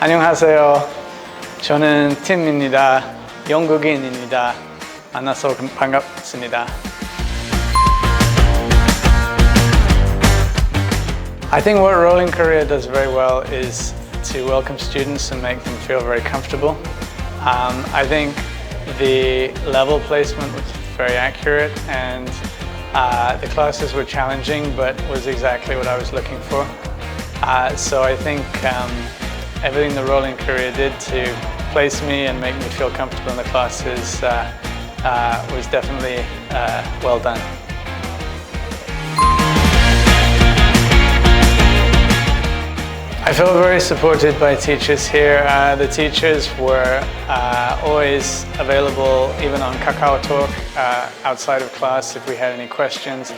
안녕하세요. 저는 팀입니다. 영국인입니다. 만나서 반갑습니다. I think what Rolling Korea does very well is to welcome students and make them feel very comfortable. I think the level placement was very accurate, and the classes were challenging but was exactly what I was looking for. So I think everything the Rolling Korea did to place me and make me feel comfortable in the classes was definitely well done. I felt very supported by teachers here. The teachers were always available, even on KakaoTalk, outside of class if we had any questions.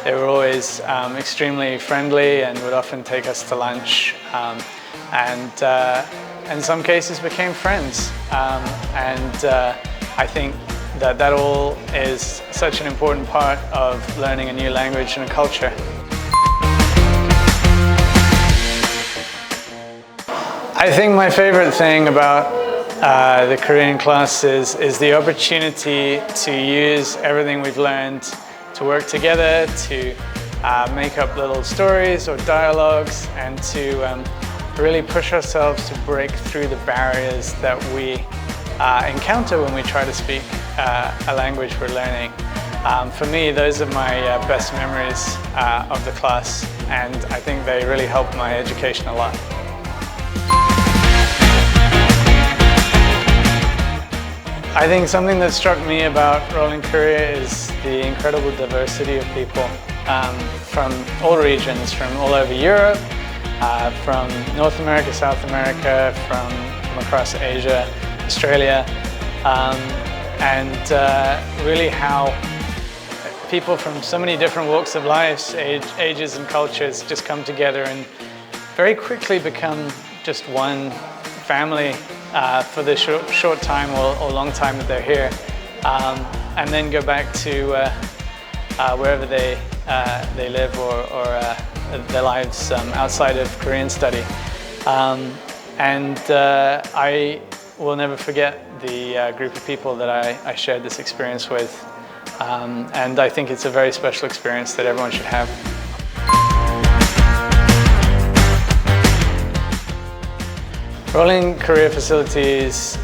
They were always extremely friendly and would often take us to lunch, and in some cases became friends. I think that all is such an important part of learning a new language and a culture. I think my favorite thing about the Korean classes is the opportunity to use everything we've learned to work together, to make up little stories or dialogues, and to really push ourselves to break through the barriers that we encounter when we try to speak a language we're learning. For me, those are my best memories of the class, and I think they really help my education a lot. I think something that struck me about Rolling Korea is the incredible diversity of people from all regions, from all over Europe, from North America, South America, from across Asia, Australia, and really how people from so many different walks of life, ages and cultures just come together and very quickly become just one family for the short time or long time that they're here, and then go back to wherever they live or their lives outside of Korean study. I will never forget the group of people that I shared this experience with, and I think it's a very special experience that everyone should have. Rolling Korea facilities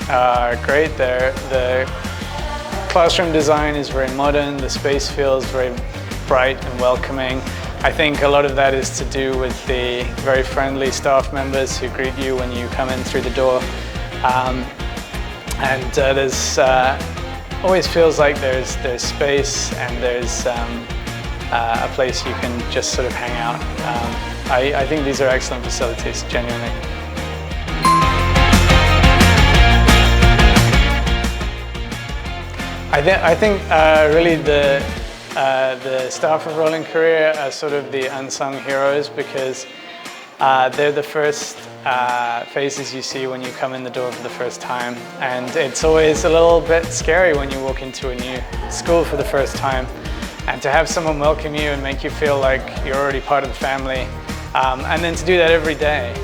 are great. The classroom design is very modern, the space feels very bright and welcoming. I think a lot of that is to do with the very friendly staff members who greet you when you come in through the door. There's always feels like there's space and there's a place you can just sort of hang out. I think these are excellent facilities, genuinely. I think really the staff of Rolling Korea are sort of the unsung heroes, because they're the first faces you see when you come in the door for the first time, and it's always a little bit scary when you walk into a new school for the first time, and to have someone welcome you and make you feel like you're already part of the family, and then to do that every day,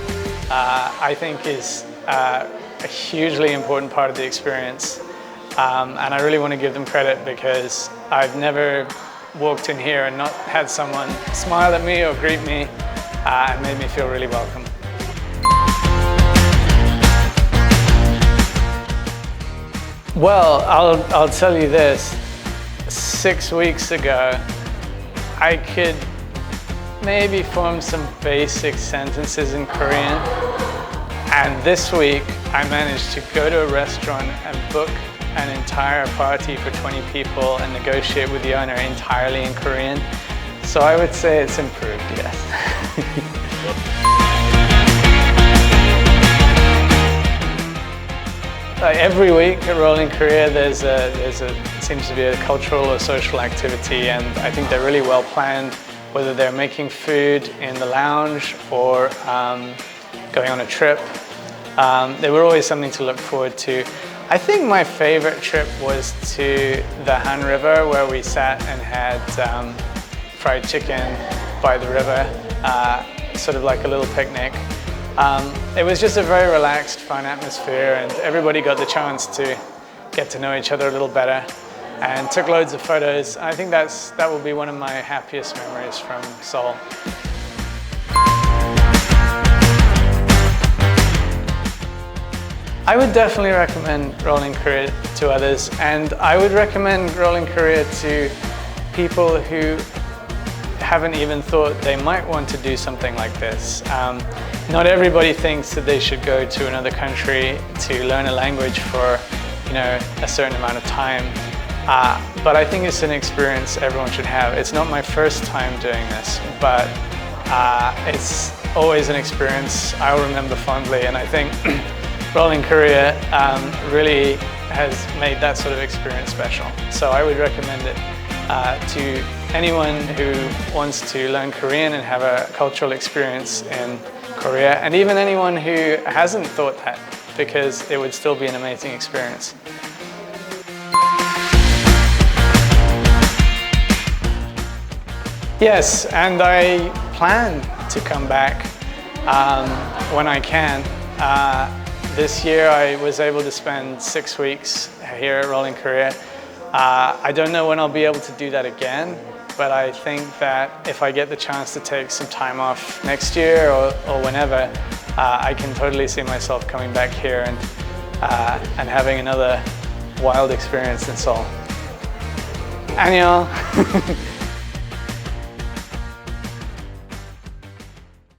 I think is a hugely important part of the experience. And I really want to give them credit, because I've never walked in here and not had someone smile at me or greet me and made me feel really welcome. Well, I'll tell you this. 6 weeks ago, I could maybe form some basic sentences in Korean. And this week, I managed to go to a restaurant and book an entire party for 20 people and negotiate with the owner entirely in Korean. So I would say it's improved, yes. Every week at Rolling Korea, there seems to be a cultural or social activity, and I think they're really well planned, whether they're making food in the lounge or going on a trip. They were always something to look forward to. I think my favorite trip was to the Han River, where we sat and had fried chicken by the river, sort of like a little picnic. It was just a very relaxed, fun atmosphere, and everybody got the chance to get to know each other a little better and took loads of photos. I think that will be one of my happiest memories from Seoul. I would definitely recommend Rolling Korea to others, and I would recommend Rolling Korea to people who haven't even thought they might want to do something like this. Not everybody thinks that they should go to another country to learn a language for, a certain amount of time. But I think it's an experience everyone should have. It's not my first time doing this, but it's always an experience I'll remember fondly, and I think Rolling Korea really has made that sort of experience special. So I would recommend it to anyone who wants to learn Korean and have a cultural experience in Korea, and even anyone who hasn't thought that, because it would still be an amazing experience. Yes, and I plan to come back when I can. This year I was able to spend 6 weeks here at Rolling Korea. I don't know when I'll be able to do that again, but I think that if I get the chance to take some time off next year or whenever, I can totally see myself coming back here and having another wild experience in Seoul. 안녕!